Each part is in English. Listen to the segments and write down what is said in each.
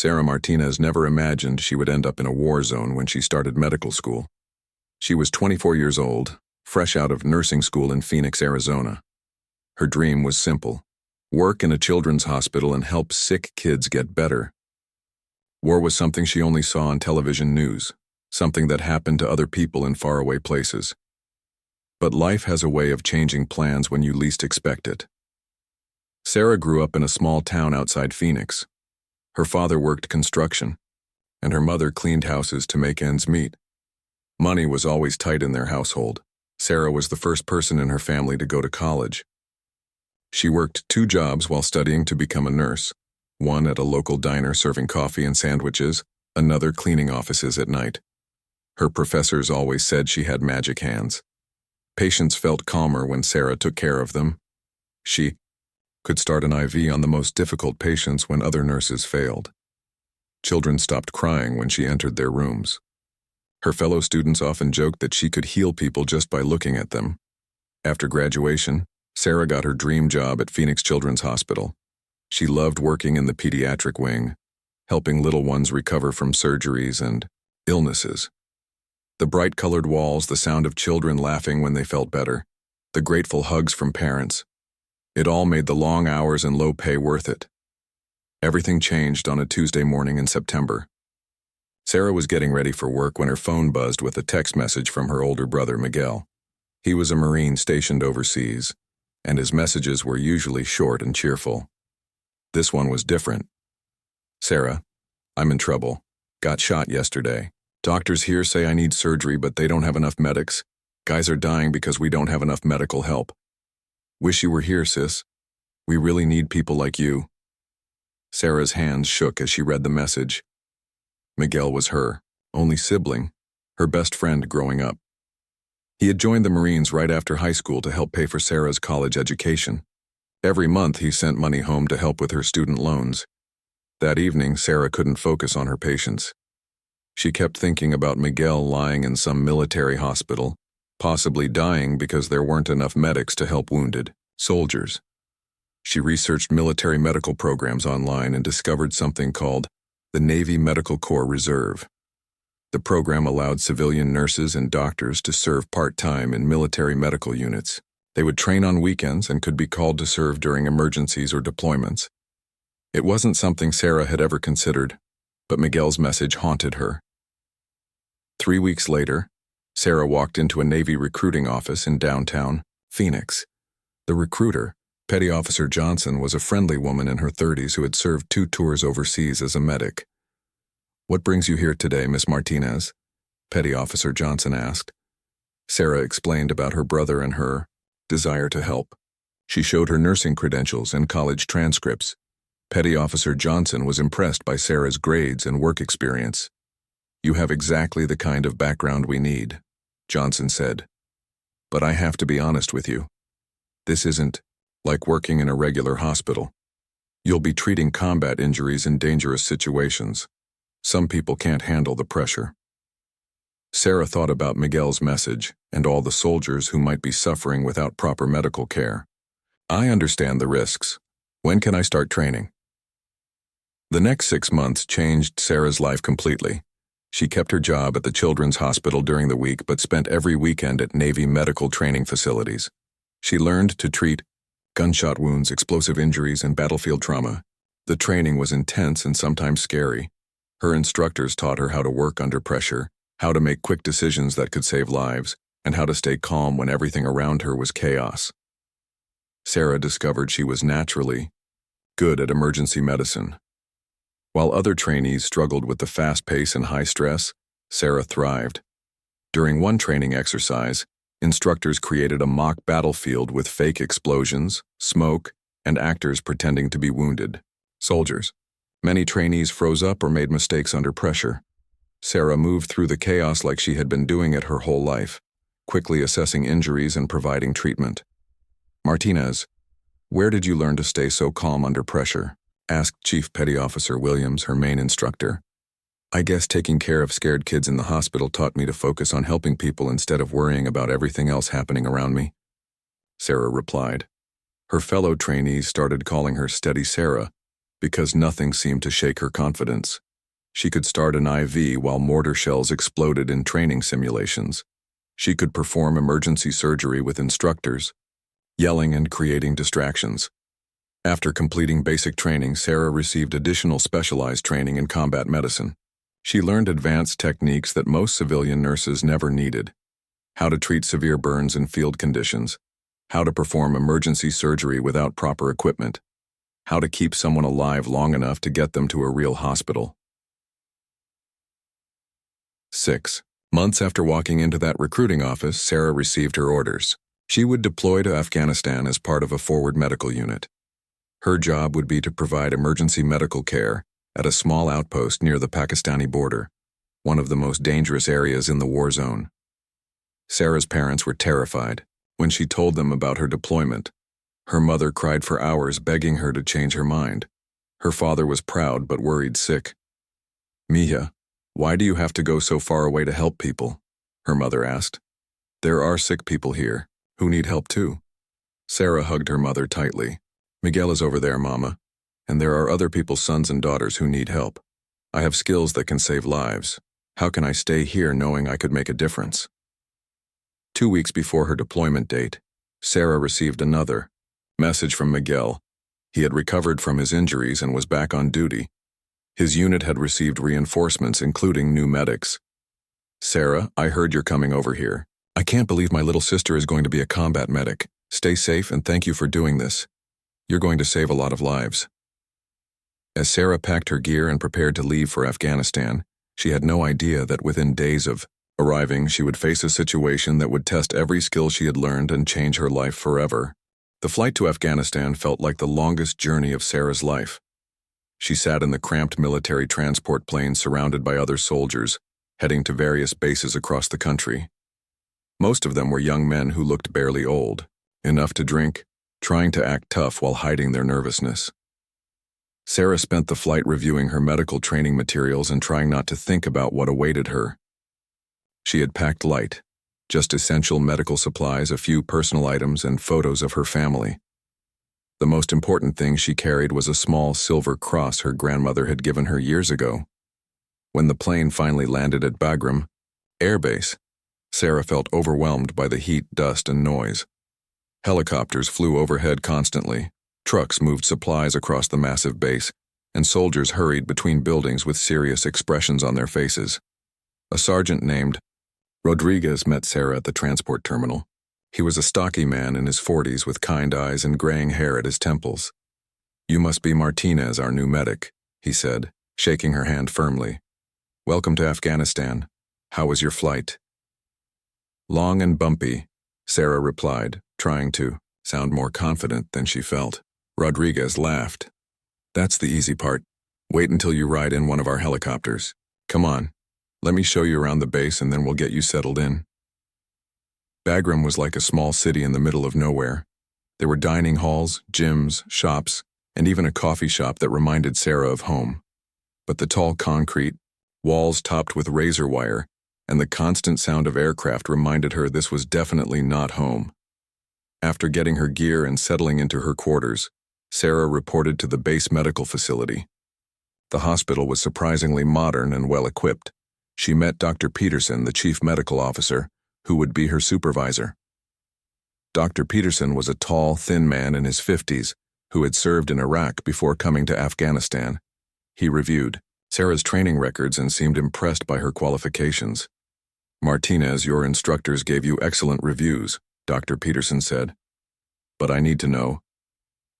Sarah Martinez never imagined she would end up in a war zone when she started medical school. She was 24 years old, fresh out of nursing school in Phoenix, Arizona. Her dream was simple: work in a children's hospital and help sick kids get better. War was something she only saw on television news, something that happened to other people in faraway places. But life has a way of changing plans when you least expect it. Sarah grew up in a small town outside Phoenix. Her father worked construction, and her mother cleaned houses to make ends meet. Money was always tight in their household. Sarah was the first person in her family to go to college. She worked 2 jobs while studying to become a nurse, one at a local diner serving coffee and sandwiches, another cleaning offices at night. Her professors always said she had magic hands. Patients felt calmer when Sarah took care of them. She could start an IV on the most difficult patients when other nurses failed. Children stopped crying when she entered their rooms. Her fellow students often joked that she could heal people just by looking at them. After graduation, Sarah got her dream job at Phoenix Children's Hospital. She loved working in the pediatric wing, helping little ones recover from surgeries and illnesses. The bright-colored walls, the sound of children laughing when they felt better, the grateful hugs from parents. It all made the long hours and low pay worth it. Everything changed on a Tuesday morning in September. Sarah was getting ready for work when her phone buzzed with a text message from her older brother, Miguel. He was a Marine stationed overseas, and his messages were usually short and cheerful. This one was different. "Sarah, I'm in trouble. Got shot yesterday. Doctors here say I need surgery, but they don't have enough medics. Guys are dying because we don't have enough medical help. Wish you were here, sis. We really need people like you." Sarah's hands shook as she read the message. Miguel was her only sibling, her best friend growing up. He had joined the Marines right after high school to help pay for Sarah's college education. Every month he sent money home to help with her student loans. That evening, Sarah couldn't focus on her patients. She kept thinking about Miguel lying in some military hospital, possibly dying because there weren't enough medics to help wounded soldiers. She researched military medical programs online and discovered something called the Navy Medical Corps Reserve. The program allowed civilian nurses and doctors to serve part-time in military medical units. They would train on weekends and could be called to serve during emergencies or deployments. It wasn't something Sarah had ever considered, but Miguel's message haunted her. 3 weeks later, Sarah walked into a Navy recruiting office in downtown Phoenix. The recruiter, Petty Officer Johnson, was a friendly woman in her 30s who had served 2 tours overseas as a medic. "What brings you here today, Miss Martinez?" Petty Officer Johnson asked. Sarah explained about her brother and her desire to help. She showed her nursing credentials and college transcripts. Petty Officer Johnson was impressed by Sarah's grades and work experience. "You have exactly the kind of background we need," Johnson said. "But I have to be honest with you. This isn't like working in a regular hospital. You'll be treating combat injuries in dangerous situations. Some people can't handle the pressure." Sarah thought about Miguel's message and all the soldiers who might be suffering without proper medical care. "I understand the risks. When can I start training?" The next 6 months changed Sarah's life completely. She kept her job at the Children's Hospital during the week but spent every weekend at Navy medical training facilities. She learned to treat gunshot wounds, explosive injuries, and battlefield trauma. The training was intense and sometimes scary. Her instructors taught her how to work under pressure, how to make quick decisions that could save lives, and how to stay calm when everything around her was chaos. Sarah discovered she was naturally good at emergency medicine. While other trainees struggled with the fast pace and high stress, Sarah thrived. During one training exercise, instructors created a mock battlefield with fake explosions, smoke, and actors pretending to be wounded soldiers. Many trainees froze up or made mistakes under pressure. Sarah moved through the chaos like she had been doing it her whole life, quickly assessing injuries and providing treatment. "Martinez, where did you learn to stay so calm under pressure?" asked Chief Petty Officer Williams, her main instructor. "I guess taking care of scared kids in the hospital taught me to focus on helping people instead of worrying about everything else happening around me," Sarah replied. Her fellow trainees started calling her Steady Sarah, because nothing seemed to shake her confidence. She could start an IV while mortar shells exploded in training simulations. She could perform emergency surgery with instructors, yelling and creating distractions. After completing basic training, Sarah received additional specialized training in combat medicine. She learned advanced techniques that most civilian nurses never needed: how to treat severe burns in field conditions, how to perform emergency surgery without proper equipment, how to keep someone alive long enough to get them to a real hospital. 6 months after walking into that recruiting office, Sarah received her orders. She would deploy to Afghanistan as part of a forward medical unit. Her job would be to provide emergency medical care at a small outpost near the Pakistani border, one of the most dangerous areas in the war zone. Sarah's parents were terrified when she told them about her deployment. Her mother cried for hours, begging her to change her mind. Her father was proud but worried sick. "Mia, why do you have to go so far away to help people?" her mother asked. "There are sick people here who need help too." Sarah hugged her mother tightly. "Miguel is over there, Mama, and there are other people's sons and daughters who need help. I have skills that can save lives. How can I stay here knowing I could make a difference?" 2 weeks before her deployment date, Sarah received another message from Miguel. He had recovered from his injuries and was back on duty. His unit had received reinforcements, including new medics. "Sarah, I heard you're coming over here. I can't believe my little sister is going to be a combat medic. Stay safe and thank you for doing this. You're going to save a lot of lives." As Sarah packed her gear and prepared to leave for Afghanistan, she had no idea that within days of arriving, she would face a situation that would test every skill she had learned and change her life forever. The flight to Afghanistan felt like the longest journey of Sarah's life. She sat in the cramped military transport plane surrounded by other soldiers, heading to various bases across the country. Most of them were young men who looked barely old, enough to drink, trying to act tough while hiding their nervousness. Sarah spent the flight reviewing her medical training materials and trying not to think about what awaited her. She had packed light, just essential medical supplies, a few personal items, and photos of her family. The most important thing she carried was a small silver cross her grandmother had given her years ago. When the plane finally landed at Bagram Air Base, Sarah felt overwhelmed by the heat, dust, and noise. Helicopters flew overhead constantly, trucks moved supplies across the massive base, and soldiers hurried between buildings with serious expressions on their faces. A sergeant named Rodriguez met Sarah at the transport terminal. He was a stocky man in his 40s with kind eyes and graying hair at his temples. "You must be Martinez, our new medic," he said, shaking her hand firmly. "Welcome to Afghanistan. How was your flight?" "Long and bumpy," Sarah replied, trying to sound more confident than she felt. Rodriguez laughed. "That's the easy part. Wait until you ride in one of our helicopters. Come on, let me show you around the base and then we'll get you settled in." Bagram was like a small city in the middle of nowhere. There were dining halls, gyms, shops, and even a coffee shop that reminded Sarah of home. But the tall concrete, walls topped with razor wire, and the constant sound of aircraft reminded her this was definitely not home. After getting her gear and settling into her quarters, Sarah reported to the base medical facility. The hospital was surprisingly modern and well-equipped. She met Dr. Peterson, the chief medical officer, who would be her supervisor. Dr. Peterson was a tall, thin man in his 50s who had served in Iraq before coming to Afghanistan. He reviewed Sarah's training records and seemed impressed by her qualifications. "Martinez, your instructors gave you excellent reviews," Dr. Peterson said. "But I need to know,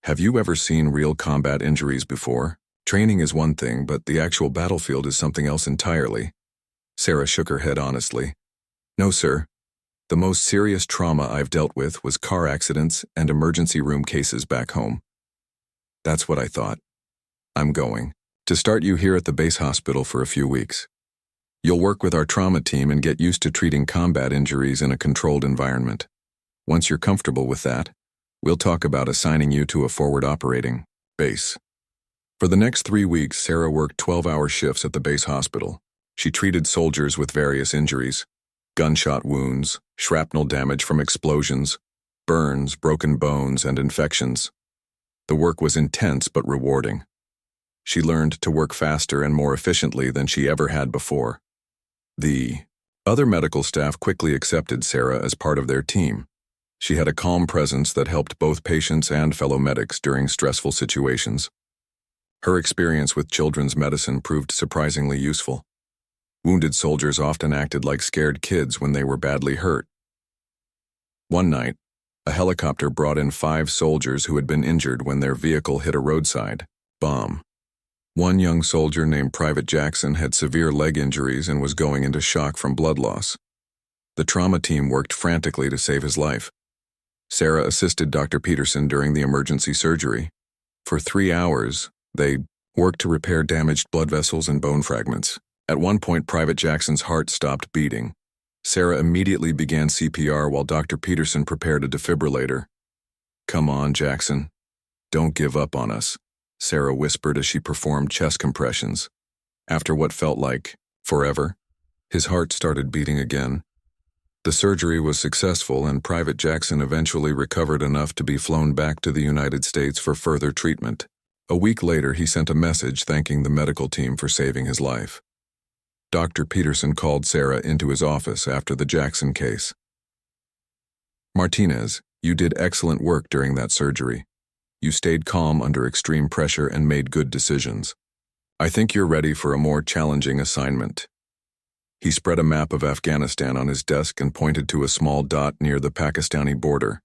have you ever seen real combat injuries before? Training is one thing, but the actual battlefield is something else entirely." Sarah shook her head honestly. "No, sir. The most serious trauma I've dealt with was car accidents and emergency room cases back home." "That's what I thought. I'm going to start you here at the base hospital for a few weeks. You'll work with our trauma team and get used to treating combat injuries in a controlled environment. Once you're comfortable with that, we'll talk about assigning you to a forward operating base." For the next 3 weeks, Sarah worked 12-hour shifts at the base hospital. She treated soldiers with various injuries: gunshot wounds, shrapnel damage from explosions, burns, broken bones, and infections. The work was intense but rewarding. She learned to work faster and more efficiently than she ever had before. The other medical staff quickly accepted Sarah as part of their team. She had a calm presence that helped both patients and fellow medics during stressful situations. Her experience with children's medicine proved surprisingly useful. Wounded soldiers often acted like scared kids when they were badly hurt. One night, a helicopter brought in 5 soldiers who had been injured when their vehicle hit a roadside bomb. One young soldier named Private Jackson had severe leg injuries and was going into shock from blood loss. The trauma team worked frantically to save his life. Sarah assisted Dr. Peterson during the emergency surgery. For 3 hours, they worked to repair damaged blood vessels and bone fragments. At one point, Private Jackson's heart stopped beating. Sarah immediately began CPR while Dr. Peterson prepared a defibrillator. "Come on, Jackson. Don't give up on us," Sarah whispered as she performed chest compressions. After what felt like forever, his heart started beating again. The surgery was successful and Private Jackson eventually recovered enough to be flown back to the United States for further treatment. A week later, he sent a message thanking the medical team for saving his life. Dr. Peterson called Sarah into his office after the Jackson case. "Martinez, you did excellent work during that surgery. You stayed calm under extreme pressure and made good decisions. I think you're ready for a more challenging assignment." He spread a map of Afghanistan on his desk and pointed to a small dot near the Pakistani border.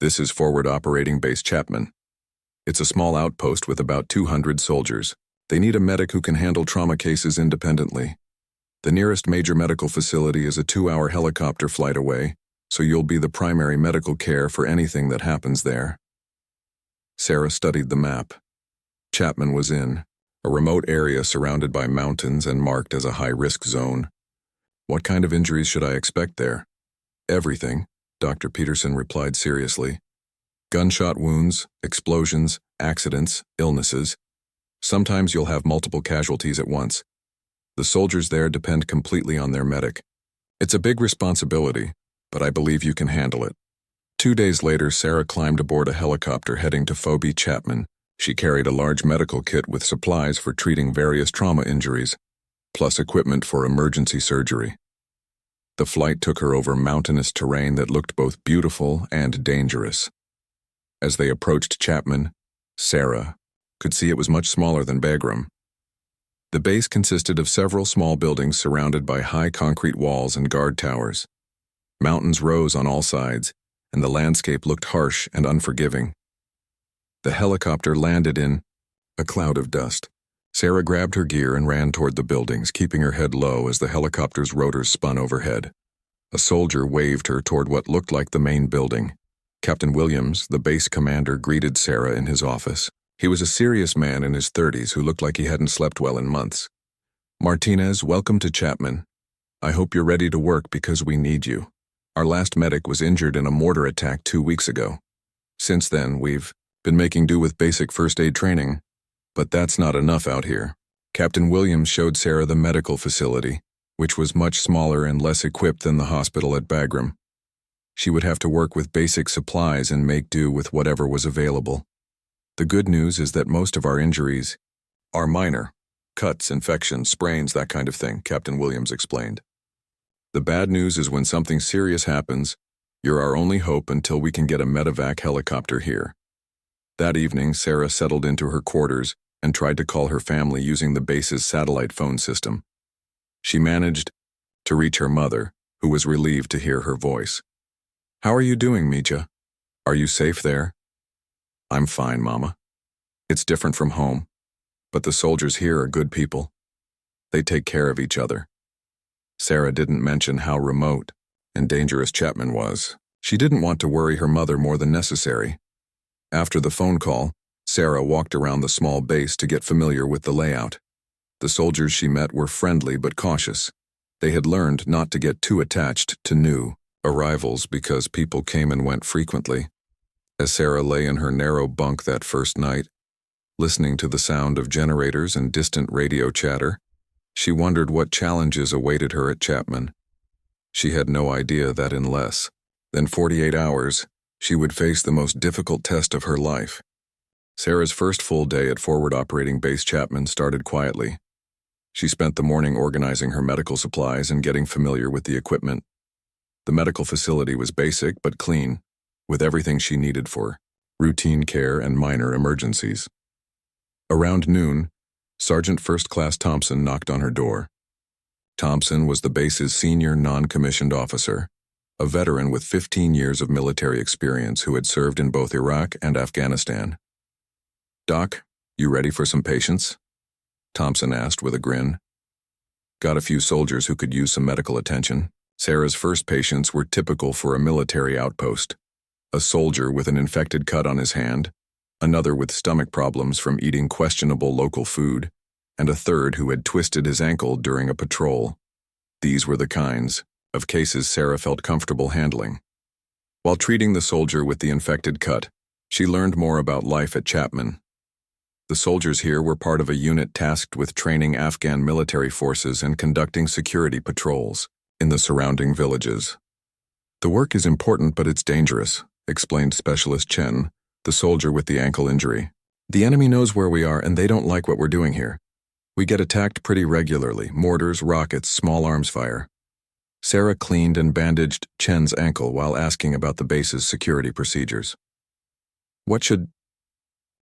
"This is Forward Operating Base Chapman. It's a small outpost with about 200 soldiers. They need a medic who can handle trauma cases independently. The nearest major medical facility is a 2-hour helicopter flight away, so you'll be the primary medical care for anything that happens there." Sarah studied the map. Chapman was in a remote area surrounded by mountains and marked as a high-risk zone. "What kind of injuries should I expect there?" "Everything," Dr. Peterson replied seriously. "Gunshot wounds, explosions, accidents, illnesses. Sometimes you'll have multiple casualties at once. The soldiers there depend completely on their medic. It's a big responsibility, but I believe you can handle it." 2 days later, Sarah climbed aboard a helicopter heading to Phoebe Chapman. She carried a large medical kit with supplies for treating various trauma injuries, plus equipment for emergency surgery. The flight took her over mountainous terrain that looked both beautiful and dangerous. As they approached Chapman, Sarah could see it was much smaller than Bagram. The base consisted of several small buildings surrounded by high concrete walls and guard towers. Mountains rose on all sides, and the landscape looked harsh and unforgiving. The helicopter landed in a cloud of dust. Sarah grabbed her gear and ran toward the buildings, keeping her head low as the helicopter's rotors spun overhead. A soldier waved her toward what looked like the main building. Captain Williams, the base commander, greeted Sarah in his office. He was a serious man in his 30s who looked like he hadn't slept well in months. "Martinez, welcome to Chapman. I hope you're ready to work because we need you. Our last medic was injured in a mortar attack 2 weeks ago. Since then, we've been making do with basic first aid training, but that's not enough out here." Captain Williams showed Sarah the medical facility, which was much smaller and less equipped than the hospital at Bagram. She would have to work with basic supplies and make do with whatever was available. "The good news is that most of our injuries are minor. Cuts, infections, sprains, that kind of thing," Captain Williams explained. "The bad news is when something serious happens, you're our only hope until we can get a medevac helicopter here." That evening, Sarah settled into her quarters and tried to call her family using the base's satellite phone system. She managed to reach her mother, who was relieved to hear her voice. "How are you doing, Mija? Are you safe there?" "I'm fine, Mama. It's different from home, but the soldiers here are good people. They take care of each other." Sarah didn't mention how remote and dangerous Chapman was. She didn't want to worry her mother more than necessary. After the phone call, Sarah walked around the small base to get familiar with the layout. The soldiers she met were friendly but cautious. They had learned not to get too attached to new arrivals because people came and went frequently. As Sarah lay in her narrow bunk that first night, listening to the sound of generators and distant radio chatter, she wondered what challenges awaited her at Chapman. She had no idea that in less than 48 hours, she would face the most difficult test of her life. Sarah's first full day at Forward Operating Base Chapman started quietly. She spent the morning organizing her medical supplies and getting familiar with the equipment. The medical facility was basic but clean, with everything she needed for routine care and minor emergencies. Around noon, Sergeant First Class Thompson knocked on her door. Thompson was the base's senior non-commissioned officer, a veteran with 15 years of military experience who had served in both Iraq and Afghanistan. "Doc, you ready for some patients?" Thompson asked with a grin. "Got a few soldiers who could use some medical attention." Sarah's first patients were typical for a military outpost. A soldier with an infected cut on his hand, another with stomach problems from eating questionable local food, and a third who had twisted his ankle during a patrol. These were the kinds of cases Sarah felt comfortable handling. While treating the soldier with the infected cut, she learned more about life at Chapman. The soldiers here were part of a unit tasked with training Afghan military forces and conducting security patrols in the surrounding villages. "The work is important, but it's dangerous," explained Specialist Chen, the soldier with the ankle injury. "The enemy knows where we are and they don't like what we're doing here. We get attacked pretty regularly, mortars, rockets, small arms fire." Sarah cleaned and bandaged Chen's ankle while asking about the base's security procedures. "What should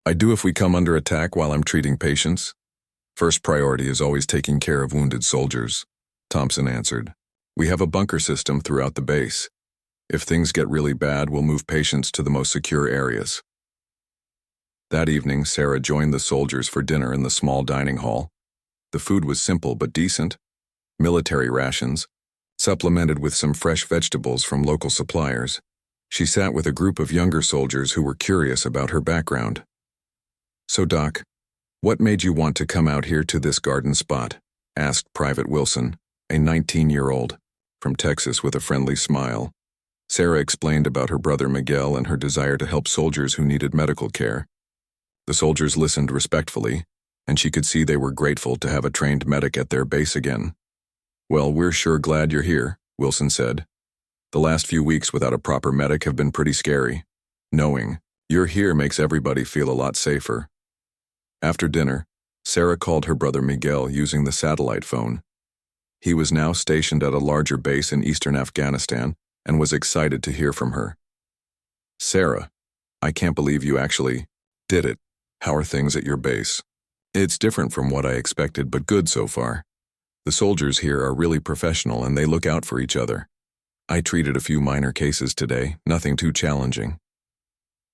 I do if we come under attack while I'm treating patients?" "First priority is always taking care of wounded soldiers," Thompson answered. "We have a bunker system throughout the base. If things get really bad, we'll move patients to the most secure areas." That evening, Sarah joined the soldiers for dinner in the small dining hall. The food was simple but decent. Military rations, supplemented with some fresh vegetables from local suppliers. She sat with a group of younger soldiers who were curious about her background. "So, Doc, what made you want to come out here to this garden spot?" asked Private Wilson, a 19-year-old, from Texas with a friendly smile. Sarah explained about her brother Miguel and her desire to help soldiers who needed medical care. The soldiers listened respectfully, and she could see they were grateful to have a trained medic at their base again. "Well, we're sure glad you're here," Wilson said. "The last few weeks without a proper medic have been pretty scary. Knowing you're here makes everybody feel a lot safer." After dinner, Sarah called her brother Miguel using the satellite phone. He was now stationed at a larger base in eastern Afghanistan and was excited to hear from her. "Sarah, I can't believe you actually did it. How are things at your base?" "It's different from what I expected, but good so far. The soldiers here are really professional and they look out for each other. I treated a few minor cases today, nothing too challenging."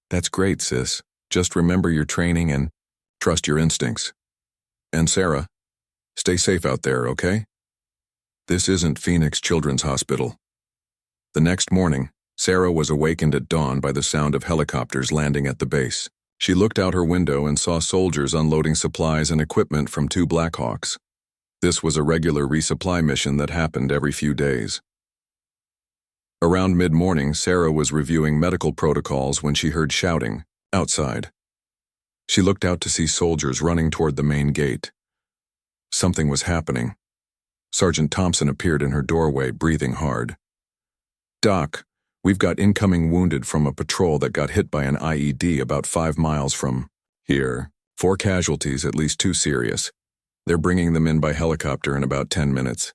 "That's great, sis. Just remember your training and trust your instincts. And Sarah, stay safe out there, okay? This isn't Phoenix Children's Hospital." The next morning, Sarah was awakened at dawn by the sound of helicopters landing at the base. She looked out her window and saw soldiers unloading supplies and equipment from 2 Blackhawks. This was a regular resupply mission that happened every few days. Around mid-morning, Sarah was reviewing medical protocols when she heard shouting outside. She looked out to see soldiers running toward the main gate. Something was happening. Sergeant Thompson appeared in her doorway, breathing hard. "Doc, we've got incoming wounded from a patrol that got hit by an IED about 5 miles from here. 4 casualties, at least 2 serious. They're bringing them in by helicopter in about 10 minutes.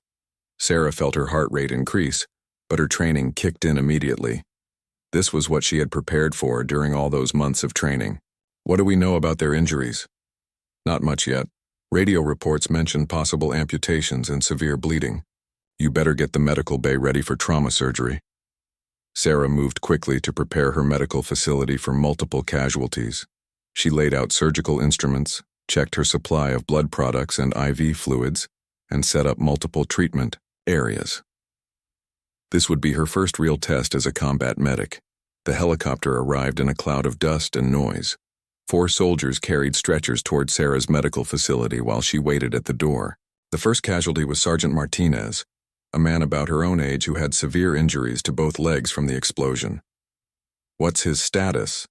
Sarah felt her heart rate increase, but her training kicked in immediately. This was what she had prepared for during all those months of training. "What do we know about their injuries?" "Not much yet. Radio reports mention possible amputations and severe bleeding. You better get the medical bay ready for trauma surgery." Sarah moved quickly to prepare her medical facility for multiple casualties. She laid out surgical instruments, checked her supply of blood products and IV fluids, and set up multiple treatment areas. This would be her first real test as a combat medic. The helicopter arrived in a cloud of dust and noise. 4 soldiers carried stretchers toward Sarah's medical facility while she waited at the door. The first casualty was Sergeant Martinez, a man about her own age who had severe injuries to both legs from the explosion. "What's his status?"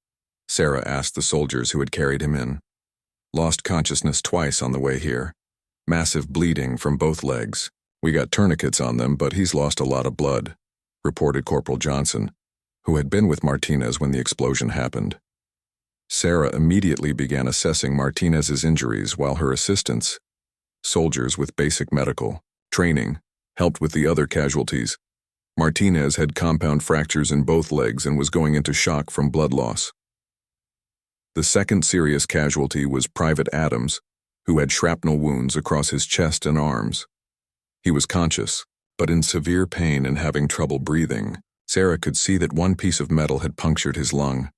Sarah asked the soldiers who had carried him in. "Lost consciousness twice on the way here. Massive bleeding from both legs. We got tourniquets on them, but he's lost a lot of blood," reported Corporal Johnson, who had been with Martinez when the explosion happened. Sarah immediately began assessing Martinez's injuries while her assistants, soldiers with basic medical training, helped with the other casualties. Martinez had compound fractures in both legs and was going into shock from blood loss. The second serious casualty was Private Adams, who had shrapnel wounds across his chest and arms. He was conscious, but in severe pain and having trouble breathing. Sarah could see that one piece of metal had punctured his lung.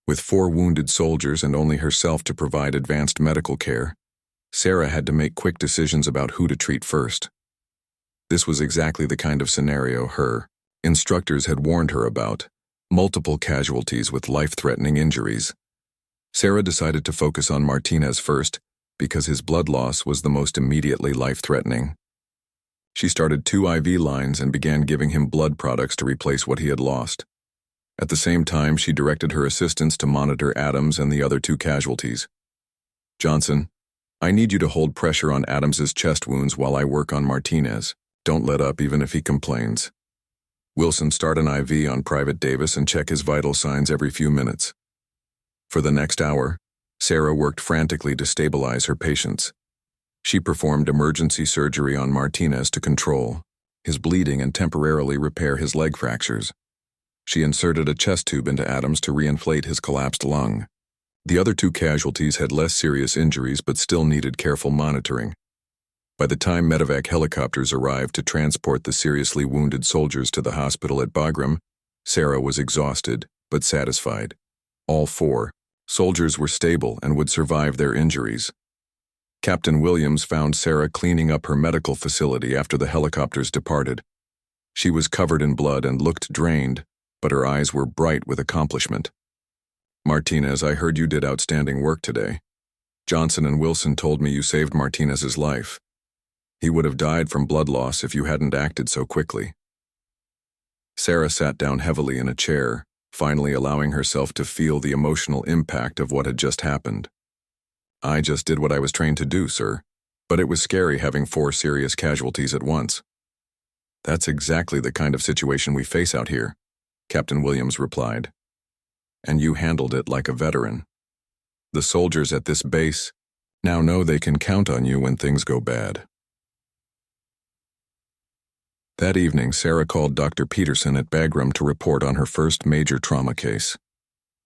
With 4 wounded soldiers and only herself to provide advanced medical care, Sarah had to make quick decisions about who to treat first. This was exactly the kind of scenario her instructors had warned her about: multiple casualties with life-threatening injuries. Sarah decided to focus on Martinez first because his blood loss was the most immediately life-threatening. She started 2 IV lines and began giving him blood products to replace what he had lost. At the same time, she directed her assistants to monitor Adams and the other 2 casualties. "Johnson, I need you to hold pressure on Adams's chest wounds while I work on Martinez. Don't let up even if he complains. Wilson, start an IV on Private Davis and check his vital signs every few minutes." For the next hour, Sarah worked frantically to stabilize her patients. She performed emergency surgery on Martinez to control his bleeding and temporarily repair his leg fractures. She inserted a chest tube into Adams to reinflate his collapsed lung. The other 2 casualties had less serious injuries but still needed careful monitoring. By the time medevac helicopters arrived to transport the seriously wounded soldiers to the hospital at Bagram, Sarah was exhausted but satisfied. All 4 soldiers were stable and would survive their injuries. Captain Williams found Sarah cleaning up her medical facility after the helicopters departed. She was covered in blood and looked drained, but her eyes were bright with accomplishment. "Martinez, I heard you did outstanding work today. Johnson and Wilson told me you saved Martinez's life. He would have died from blood loss if you hadn't acted so quickly." Sarah sat down heavily in a chair, finally allowing herself to feel the emotional impact of what had just happened. "I just did what I was trained to do, sir, but it was scary having 4 serious casualties at once." "That's exactly the kind of situation we face out here," Captain Williams replied. "And you handled it like a veteran. The soldiers at this base now know they can count on you when things go bad." That evening, Sarah called Dr. Peterson at Bagram to report on her first major trauma case.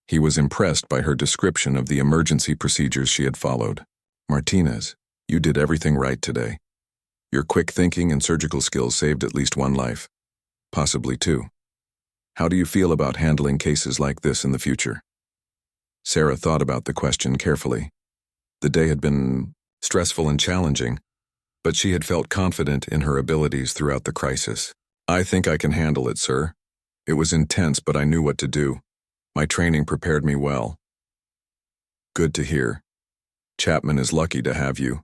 He was impressed by her description of the emergency procedures she had followed. "Martinez, you did everything right today. Your quick thinking and surgical skills saved at least 1 life, possibly 2. How do you feel about handling cases like this in the future?" Sarah thought about the question carefully. The day had been stressful and challenging, but she had felt confident in her abilities throughout the crisis. "I think I can handle it, sir. It was intense, but I knew what to do. My training prepared me well." "Good to hear. Chapman is lucky to have you."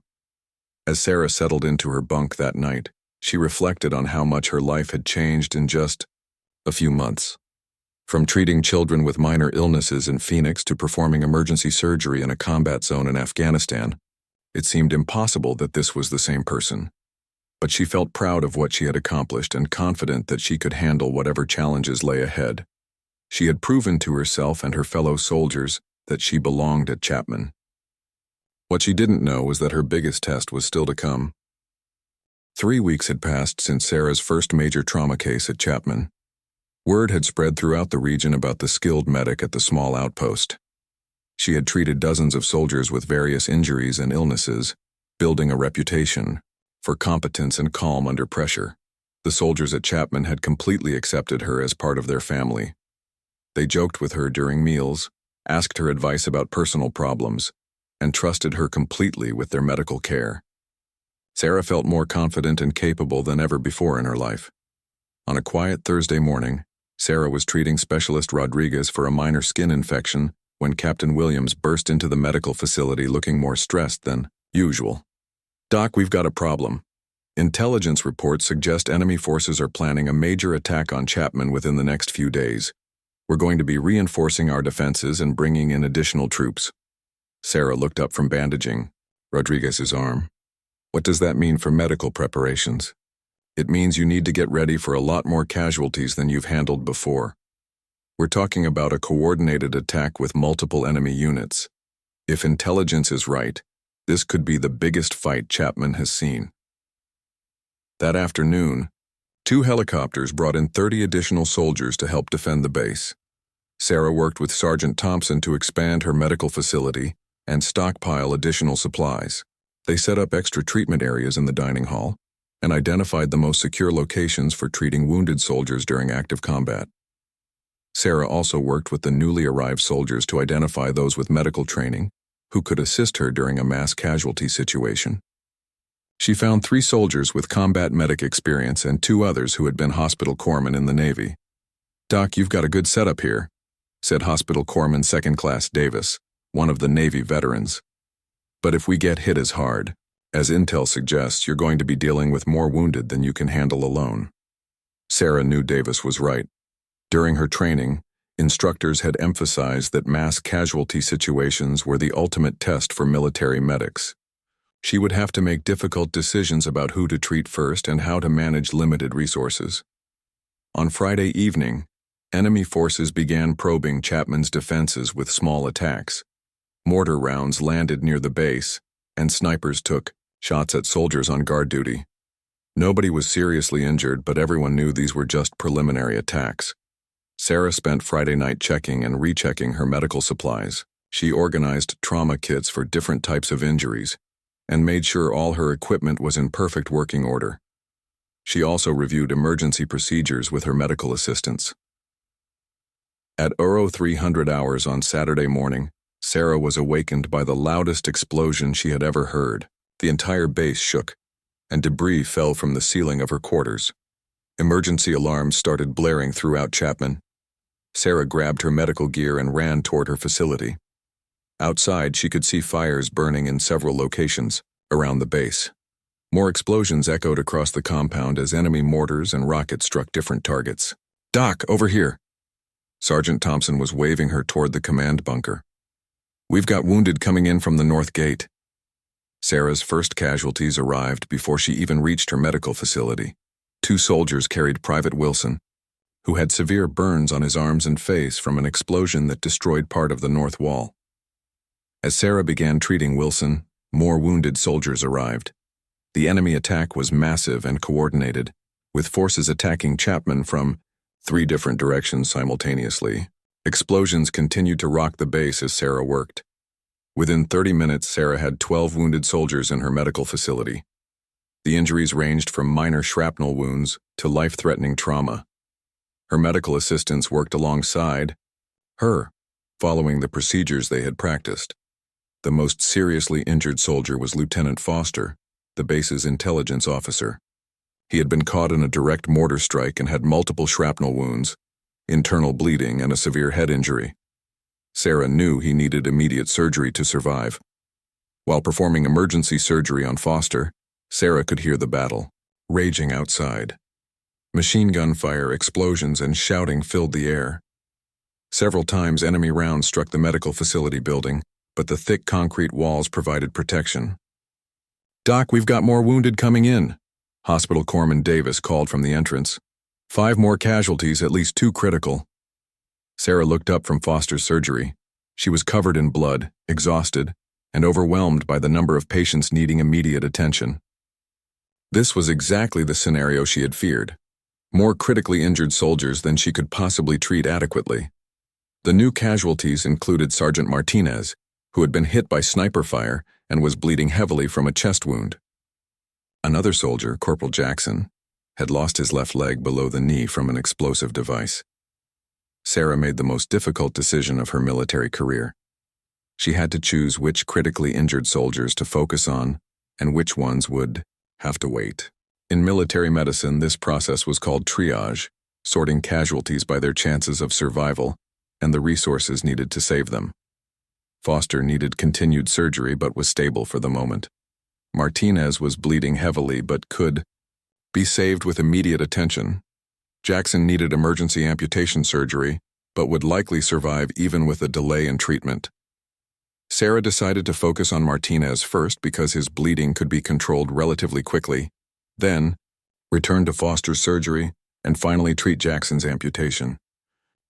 As Sarah settled into her bunk that night, she reflected on how much her life had changed in just a few months. From treating children with minor illnesses in Phoenix to performing emergency surgery in a combat zone in Afghanistan, it seemed impossible that this was the same person. But she felt proud of what she had accomplished and confident that she could handle whatever challenges lay ahead. She had proven to herself and her fellow soldiers that she belonged at Chapman. What she didn't know was that her biggest test was still to come. 3 weeks had passed since Sarah's first major trauma case at Chapman. Word had spread throughout the region about the skilled medic at the small outpost. She had treated dozens of soldiers with various injuries and illnesses, building a reputation for competence and calm under pressure. The soldiers at Chapman had completely accepted her as part of their family. They joked with her during meals, asked her advice about personal problems, and trusted her completely with their medical care. Sarah felt more confident and capable than ever before in her life. On a quiet Thursday morning, Sarah was treating Specialist Rodriguez for a minor skin infection when Captain Williams burst into the medical facility looking more stressed than usual. "Doc, we've got a problem. Intelligence reports suggest enemy forces are planning a major attack on Chapman within the next few days. We're going to be reinforcing our defenses and bringing in additional troops." Sarah looked up from bandaging Rodriguez's arm. "What does that mean for medical preparations?" "It means you need to get ready for a lot more casualties than you've handled before." We're talking about a coordinated attack with multiple enemy units. If intelligence is right, this could be the biggest fight Chapman has seen. That afternoon, 2 helicopters brought in 30 additional soldiers to help defend the base. Sarah worked with Sergeant Thompson to expand her medical facility and stockpile additional supplies. They set up extra treatment areas in the dining hall and identified the most secure locations for treating wounded soldiers during active combat. Sarah also worked with the newly arrived soldiers to identify those with medical training who could assist her during a mass casualty situation. She found 3 soldiers with combat medic experience and 2 others who had been hospital corpsmen in the Navy. "Doc, you've got a good setup here," said Hospital Corpsman Second Class Davis, one of the Navy veterans. "But if we get hit as hard, as intel suggests, you're going to be dealing with more wounded than you can handle alone." Sarah knew Davis was right. During her training, instructors had emphasized that mass casualty situations were the ultimate test for military medics. She would have to make difficult decisions about who to treat first and how to manage limited resources. On Friday evening, enemy forces began probing Chapman's defenses with small attacks. Mortar rounds landed near the base, and snipers took shots at soldiers on guard duty. Nobody was seriously injured, but everyone knew these were just preliminary attacks. Sarah spent Friday night checking and rechecking her medical supplies. She organized trauma kits for different types of injuries and made sure all her equipment was in perfect working order. She also reviewed emergency procedures with her medical assistants. At 0300 hours on Saturday morning, Sarah was awakened by the loudest explosion she had ever heard. The entire base shook, and debris fell from the ceiling of her quarters. Emergency alarms started blaring throughout Chapman. Sarah grabbed her medical gear and ran toward her facility. Outside, she could see fires burning in several locations around the base. More explosions echoed across the compound as enemy mortars and rockets struck different targets. "Doc, over here!" Sergeant Thompson was waving her toward the command bunker. "We've got wounded coming in from the north gate." Sarah's first casualties arrived before she even reached her medical facility. 2 soldiers carried Private Wilson, who had severe burns on his arms and face from an explosion that destroyed part of the north wall. As Sarah began treating Wilson, more wounded soldiers arrived. The enemy attack was massive and coordinated, with forces attacking Chapman from 3 different directions simultaneously. Explosions continued to rock the base as Sarah worked. Within 30 minutes, Sarah had 12 wounded soldiers in her medical facility. The injuries ranged from minor shrapnel wounds to life-threatening trauma. Her medical assistants worked alongside her, following the procedures they had practiced. The most seriously injured soldier was Lieutenant Foster, the base's intelligence officer. He had been caught in a direct mortar strike and had multiple shrapnel wounds, internal bleeding, and a severe head injury. Sarah knew he needed immediate surgery to survive. While performing emergency surgery on Foster, Sarah could hear the battle raging outside. Machine gun fire, explosions, and shouting filled the air. Several times enemy rounds struck the medical facility building, but the thick concrete walls provided protection. "Doc, we've got more wounded coming in," Hospital Corpsman Davis called from the entrance. 5 more casualties, at least 2 critical. Sarah looked up from Foster's surgery. She was covered in blood, exhausted, and overwhelmed by the number of patients needing immediate attention. This was exactly the scenario she had feared. More critically injured soldiers than she could possibly treat adequately. The new casualties included Sergeant Martinez, who had been hit by sniper fire and was bleeding heavily from a chest wound. Another soldier, Corporal Jackson, had lost his left leg below the knee from an explosive device. Sarah made the most difficult decision of her military career. She had to choose which critically injured soldiers to focus on and which ones would have to wait. In military medicine, this process was called triage, sorting casualties by their chances of survival and the resources needed to save them. Foster needed continued surgery but was stable for the moment. Martinez was bleeding heavily but could be saved with immediate attention. Jackson needed emergency amputation surgery but would likely survive even with a delay in treatment. Sarah decided to focus on Martinez first because his bleeding could be controlled relatively quickly, then return to Foster's surgery, and finally treat Jackson's amputation.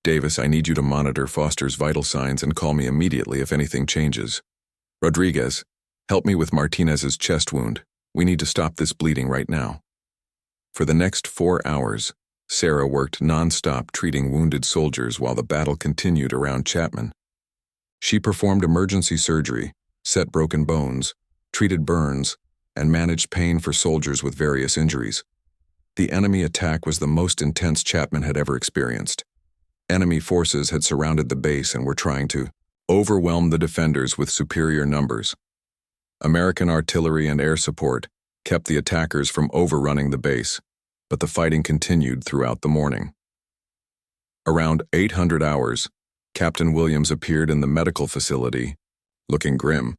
Davis, I need you to monitor Foster's vital signs and call me immediately if anything changes. Rodriguez, help me with Martinez's chest wound. We need to stop this bleeding right now. For the next 4 hours, Sarah worked non-stop treating wounded soldiers while the battle continued around Chapman. She performed emergency surgery, set broken bones, treated burns, and managed pain for soldiers with various injuries. The enemy attack was the most intense Chapman had ever experienced. Enemy forces had surrounded the base and were trying to overwhelm the defenders with superior numbers. American artillery and air support kept the attackers from overrunning the base, but the fighting continued throughout the morning. Around 800 hours, Captain Williams appeared in the medical facility, looking grim.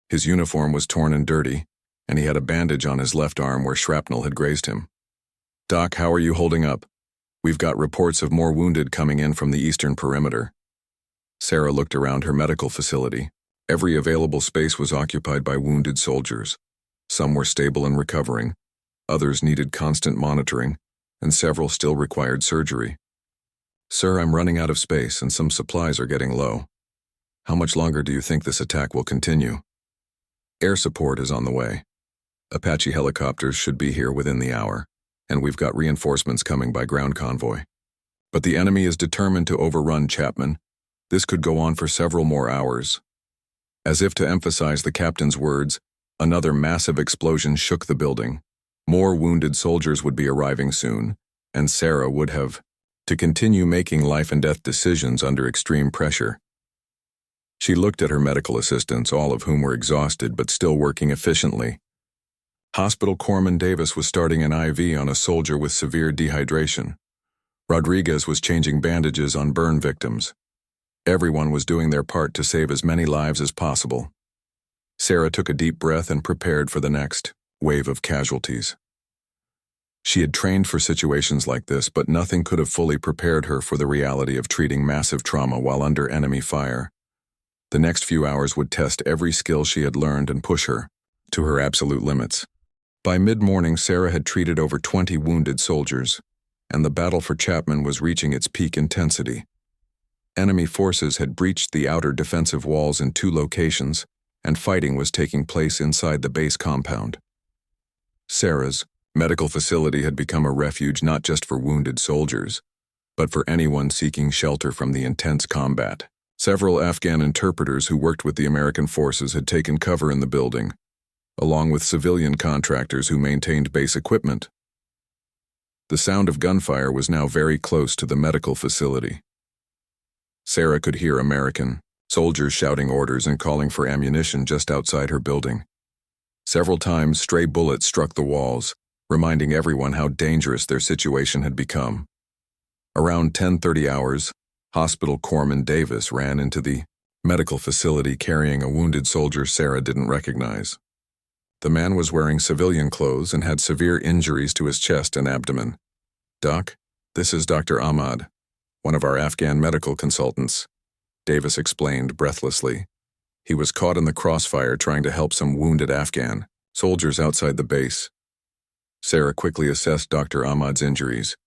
His uniform was torn and dirty, and he had a bandage on his left arm where shrapnel had grazed him. Doc, how are you holding up? We've got reports of more wounded coming in from the eastern perimeter. Sarah looked around her medical facility. Every available space was occupied by wounded soldiers. Some were stable and recovering, others needed constant monitoring, and several still required surgery. Sir, I'm running out of space and some supplies are getting low. How much longer do you think this attack will continue? Air support is on the way. Apache helicopters should be here within the hour, and we've got reinforcements coming by ground convoy. But the enemy is determined to overrun Chapman. This could go on for several more hours. As if to emphasize the captain's words, another massive explosion shook the building. More wounded soldiers would be arriving soon, and Sarah would have to continue making life-and-death decisions under extreme pressure. She looked at her medical assistants, all of whom were exhausted but still working efficiently. Hospital Corpsman Davis was starting an IV on a soldier with severe dehydration. Rodriguez was changing bandages on burn victims. Everyone was doing their part to save as many lives as possible. Sarah took a deep breath and prepared for the next wave of casualties. She had trained for situations like this, but nothing could have fully prepared her for the reality of treating massive trauma while under enemy fire. The next few hours would test every skill she had learned and push her to her absolute limits. By mid-morning, Sarah had treated over 20 wounded soldiers, and the battle for Chapman was reaching its peak intensity. Enemy forces had breached the outer defensive walls in 2 locations, and fighting was taking place inside the base compound. Sarah's medical facility had become a refuge not just for wounded soldiers, but for anyone seeking shelter from the intense combat. Several Afghan interpreters who worked with the American forces had taken cover in the building, along with civilian contractors who maintained base equipment. The sound of gunfire was now very close to the medical facility. Sarah could hear American soldiers shouting orders and calling for ammunition just outside her building. Several times, stray bullets struck the walls, reminding everyone how dangerous their situation had become. Around 10:30 hours, Hospital Corpsman Davis ran into the medical facility carrying a wounded soldier Sarah didn't recognize. The man was wearing civilian clothes and had severe injuries to his chest and abdomen. Doc, this is Dr. Ahmad, one of our Afghan medical consultants, Davis explained breathlessly. He was caught in the crossfire trying to help some wounded Afghan soldiers outside the base. Sarah quickly assessed Dr. Ahmad's injuries.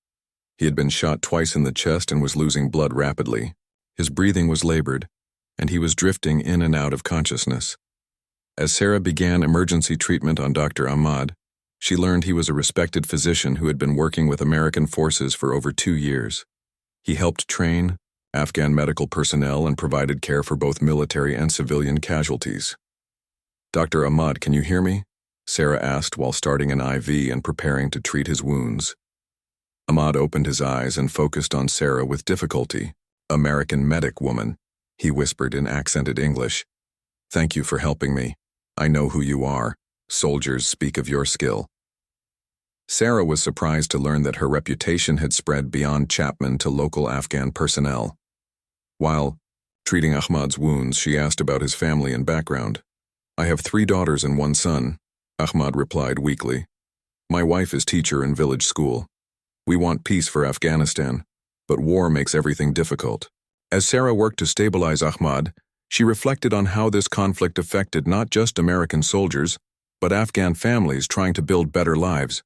He had been shot twice in the chest and was losing blood rapidly. His breathing was labored, and he was drifting in and out of consciousness. As Sarah began emergency treatment on Dr. Ahmad, she learned he was a respected physician who had been working with American forces for over 2 years. He helped train Afghan medical personnel and provided care for both military and civilian casualties. Dr. Ahmad, can you hear me? Sarah asked while starting an IV and preparing to treat his wounds. Ahmad opened his eyes and focused on Sarah with difficulty. American medic woman, he whispered in accented English. Thank you for helping me. I know who you are. Soldiers speak of your skill. Sarah was surprised to learn that her reputation had spread beyond Chapman to local Afghan personnel. While treating Ahmad's wounds, she asked about his family and background. I have 3 daughters and 1 son, Ahmad replied weakly. My wife is teacher in village school. We want peace for Afghanistan, but war makes everything difficult. As Sarah worked to stabilize Ahmad, she reflected on how this conflict affected not just American soldiers, but Afghan families trying to build better lives.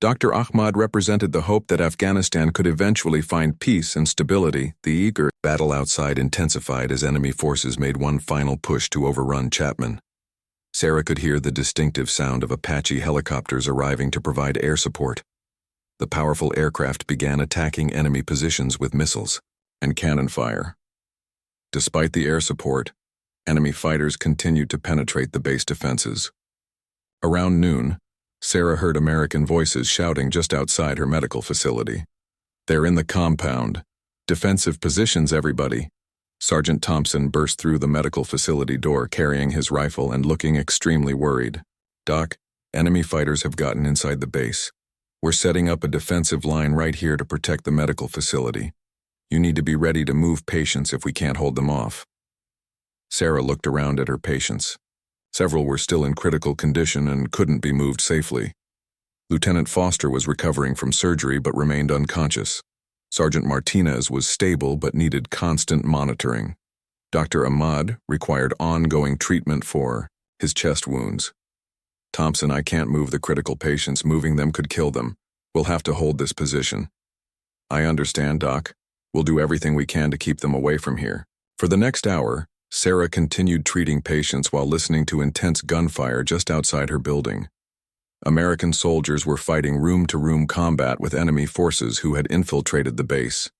Dr. Ahmad represented the hope that Afghanistan could eventually find peace and stability. The eager battle outside intensified as enemy forces made one final push to overrun Chapman. Sarah could hear the distinctive sound of Apache helicopters arriving to provide air support. The powerful aircraft began attacking enemy positions with missiles and cannon fire. Despite the air support, enemy fighters continued to penetrate the base defenses. Around noon, Sarah heard American voices shouting just outside her medical facility. "They're in the compound. Defensive positions, everybody." Sergeant Thompson burst through the medical facility door carrying his rifle and looking extremely worried. "Doc, enemy fighters have gotten inside the base. We're setting up a defensive line right here to protect the medical facility. You need to be ready to move patients if we can't hold them off." Sarah looked around at her patients. Several were still in critical condition and couldn't be moved safely. Lieutenant Foster was recovering from surgery but remained unconscious. Sergeant Martinez was stable but needed constant monitoring. Dr. Ahmad required ongoing treatment for his chest wounds. "Thompson, I can't move the critical patients. Moving them could kill them. We'll have to hold this position." "I understand, Doc. We'll do everything we can to keep them away from here." For the next hour, Sarah continued treating patients while listening to intense gunfire just outside her building. American soldiers were fighting room-to-room combat with enemy forces who had infiltrated the base.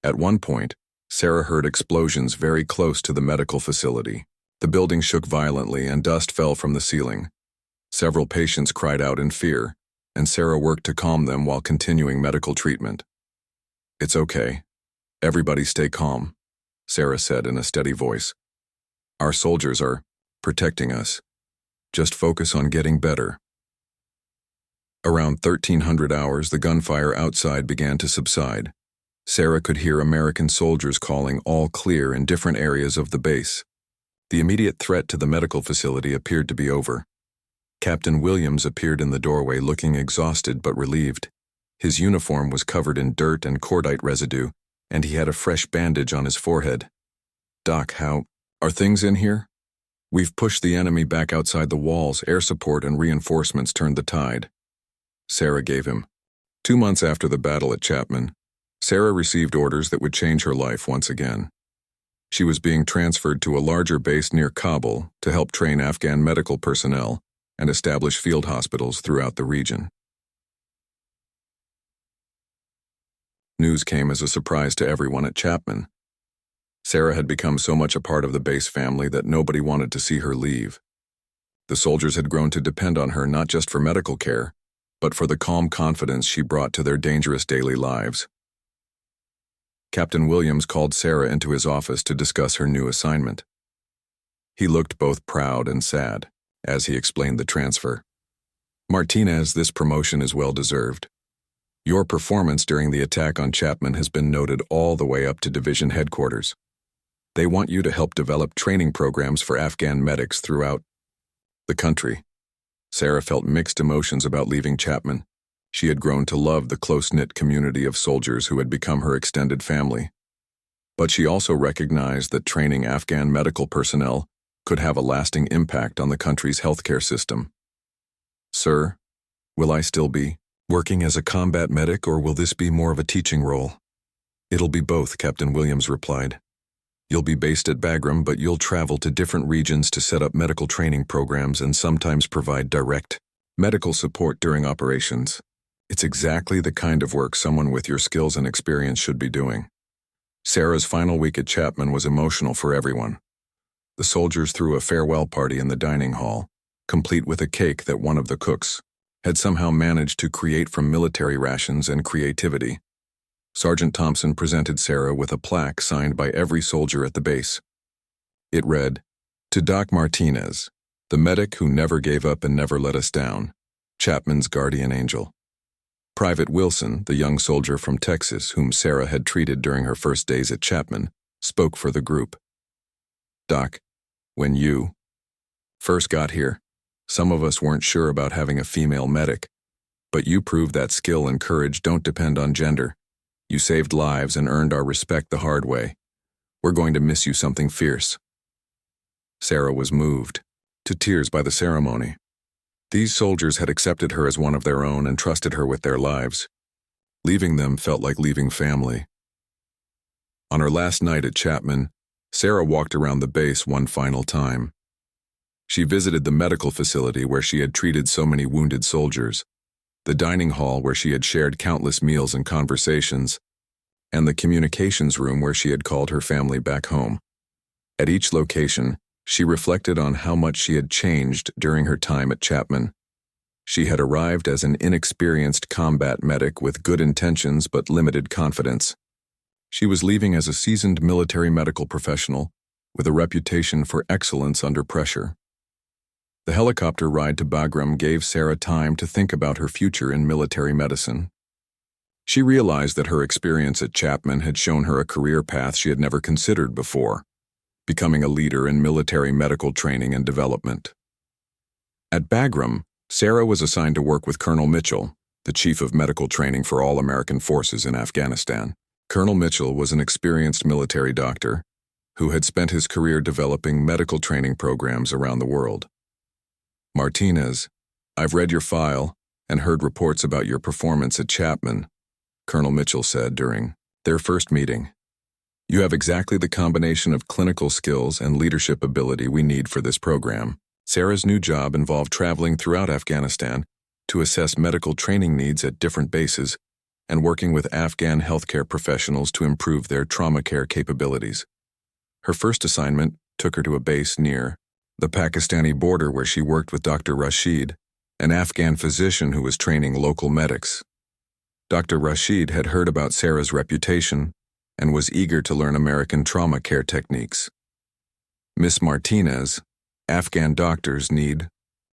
At one point, Sarah heard explosions very close to the medical facility. The building shook violently and dust fell from the ceiling. Several patients cried out in fear, and Sarah worked to calm them while continuing medical treatment. "It's okay. Everybody stay calm," Sarah said in a steady voice. "Our soldiers are protecting us. Just focus on getting better." Around 1300 hours, the gunfire outside began to subside. Sarah could hear American soldiers calling all clear in different areas of the base. The immediate threat to the medical facility appeared to be over. Captain Williams appeared in the doorway looking exhausted but relieved. His uniform was covered in dirt and cordite residue, and he had a fresh bandage on his forehead. "Doc, how are things in here?" "We've pushed the enemy back outside the walls. Air support and reinforcements turned the tide," Sarah gave him. 2 months after the battle at Chapman, Sarah received orders that would change her life once again. She was being transferred to a larger base near Kabul to help train Afghan medical personnel and establish field hospitals throughout the region. News came as a surprise to everyone at Chapman. Sarah had become so much a part of the base family that nobody wanted to see her leave. The soldiers had grown to depend on her not just for medical care, but for the calm confidence she brought to their dangerous daily lives. Captain Williams called Sarah into his office to discuss her new assignment. He looked both proud and sad as he explained the transfer. "Martinez, this promotion is well-deserved. Your performance during the attack on Chapman has been noted all the way up to division headquarters. They want you to help develop training programs for Afghan medics throughout the country." Sarah felt mixed emotions about leaving Chapman. She had grown to love the close-knit community of soldiers who had become her extended family. But she also recognized that training Afghan medical personnel could have a lasting impact on the country's healthcare system. "Sir, will I still be working as a combat medic, or will this be more of a teaching role?" "It'll be both," Captain Williams replied. "You'll be based at Bagram, but you'll travel to different regions to set up medical training programs and sometimes provide direct medical support during operations. It's exactly the kind of work someone with your skills and experience should be doing." Sarah's final week at Chapman was emotional for everyone. The soldiers threw a farewell party in the dining hall, complete with a cake that one of the cooks had somehow managed to create from military rations and creativity. Sergeant Thompson presented Sarah with a plaque signed by every soldier at the base. It read, "To Doc Martinez, the medic who never gave up and never let us down, Chapman's guardian angel." Private Wilson, the young soldier from Texas whom Sarah had treated during her first days at Chapman, spoke for the group. "Doc, when you first got here, some of us weren't sure about having a female medic, but you proved that skill and courage don't depend on gender. You saved lives and earned our respect the hard way. We're going to miss you something fierce." Sarah was moved to tears by the ceremony. These soldiers had accepted her as one of their own and trusted her with their lives. Leaving them felt like leaving family. On her last night at Chapman, Sarah walked around the base one final time. She visited the medical facility where she had treated so many wounded soldiers, the dining hall where she had shared countless meals and conversations, and the communications room where she had called her family back home. At each location, she reflected on how much she had changed during her time at Chapman. She had arrived as an inexperienced combat medic with good intentions but limited confidence. She was leaving as a seasoned military medical professional with a reputation for excellence under pressure. The helicopter ride to Bagram gave Sarah time to think about her future in military medicine. She realized that her experience at Chapman had shown her a career path she had never considered before, becoming a leader in military medical training and development. At Bagram, Sarah was assigned to work with Colonel Mitchell, the chief of medical training for all American forces in Afghanistan. Colonel Mitchell was an experienced military doctor who had spent his career developing medical training programs around the world. "Martinez, I've read your file and heard reports about your performance at Chapman," Colonel Mitchell said during their first meeting. "You have exactly the combination of clinical skills and leadership ability we need for this program." Sarah's new job involved traveling throughout Afghanistan to assess medical training needs at different bases and working with Afghan healthcare professionals to improve their trauma care capabilities. Her first assignment took her to a base near the Pakistani border where she worked with Dr. Rashid, an Afghan physician who was training local medics. Dr. Rashid had heard about Sarah's reputation and was eager to learn American trauma care techniques. "Miss Martinez, Afghan doctors need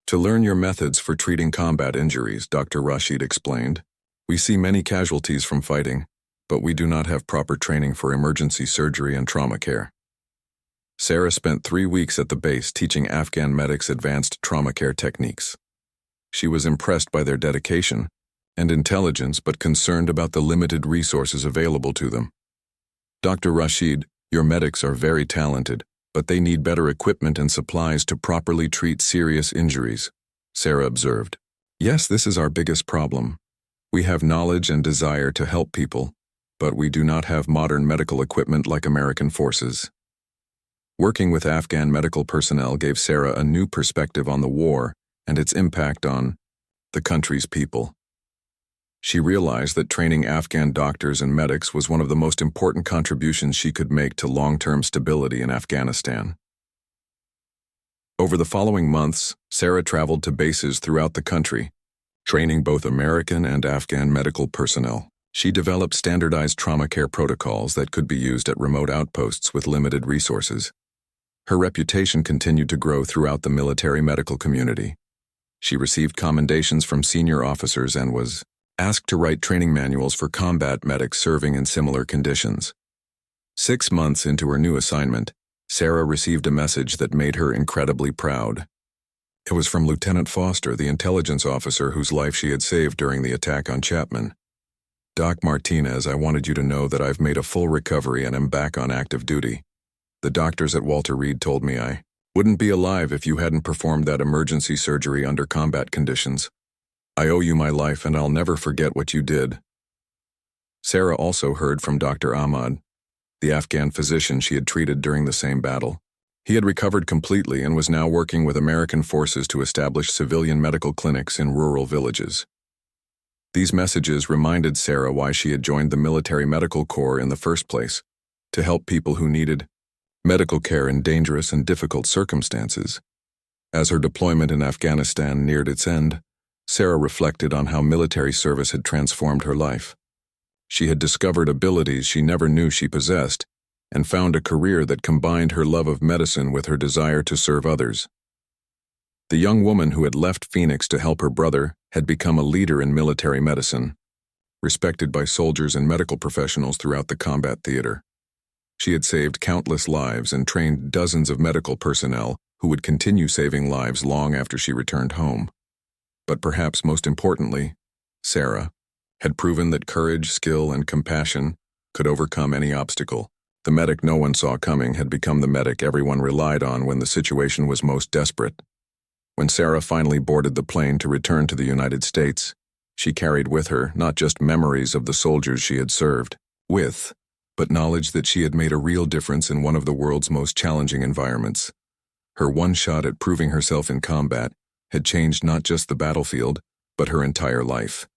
to learn your methods for treating combat injuries," Dr. Rashid explained. "We see many casualties from fighting, but we do not have proper training for emergency surgery and trauma care." Sarah spent 3 weeks at the base teaching Afghan medics advanced trauma care techniques. She was impressed by their dedication and intelligence but concerned about the limited resources available to them. "Dr. Rashid, your medics are very talented, but they need better equipment and supplies to properly treat serious injuries," Sarah observed. "Yes, this is our biggest problem. We have knowledge and desire to help people, but we do not have modern medical equipment like American forces." Working with Afghan medical personnel gave Sarah a new perspective on the war and its impact on the country's people. She realized that training Afghan doctors and medics was one of the most important contributions she could make to long-term stability in Afghanistan. Over the following months, Sarah traveled to bases throughout the country, training both American and Afghan medical personnel. She developed standardized trauma care protocols that could be used at remote outposts with limited resources. Her reputation continued to grow throughout the military medical community. She received commendations from senior officers and was asked to write training manuals for combat medics serving in similar conditions. 6 months into her new assignment, Sarah received a message that made her incredibly proud. It was from Lieutenant Foster, the intelligence officer whose life she had saved during the attack on Chapman. "Doc Martinez, I wanted you to know that I've made a full recovery and am back on active duty. The doctors at Walter Reed told me I wouldn't be alive if you hadn't performed that emergency surgery under combat conditions. I owe you my life and I'll never forget what you did." Sarah also heard from Dr. Ahmad, the Afghan physician she had treated during the same battle. He had recovered completely and was now working with American forces to establish civilian medical clinics in rural villages. These messages reminded Sarah why she had joined the military medical corps in the first place, to help people who needed medical care in dangerous and difficult circumstances. As her deployment in Afghanistan neared its end, Sarah reflected on how military service had transformed her life. She had discovered abilities she never knew she possessed, and found a career that combined her love of medicine with her desire to serve others. The young woman who had left Phoenix to help her brother had become a leader in military medicine, respected by soldiers and medical professionals throughout the combat theater. She had saved countless lives and trained dozens of medical personnel who would continue saving lives long after she returned home. But perhaps most importantly, Sarah had proven that courage, skill, and compassion could overcome any obstacle. The medic no one saw coming had become the medic everyone relied on when the situation was most desperate. When Sarah finally boarded the plane to return to the United States, she carried with her not just memories of the soldiers she had served with, but knowledge that she had made a real difference in one of the world's most challenging environments. Her one shot at proving herself in combat had changed not just the battlefield, but her entire life.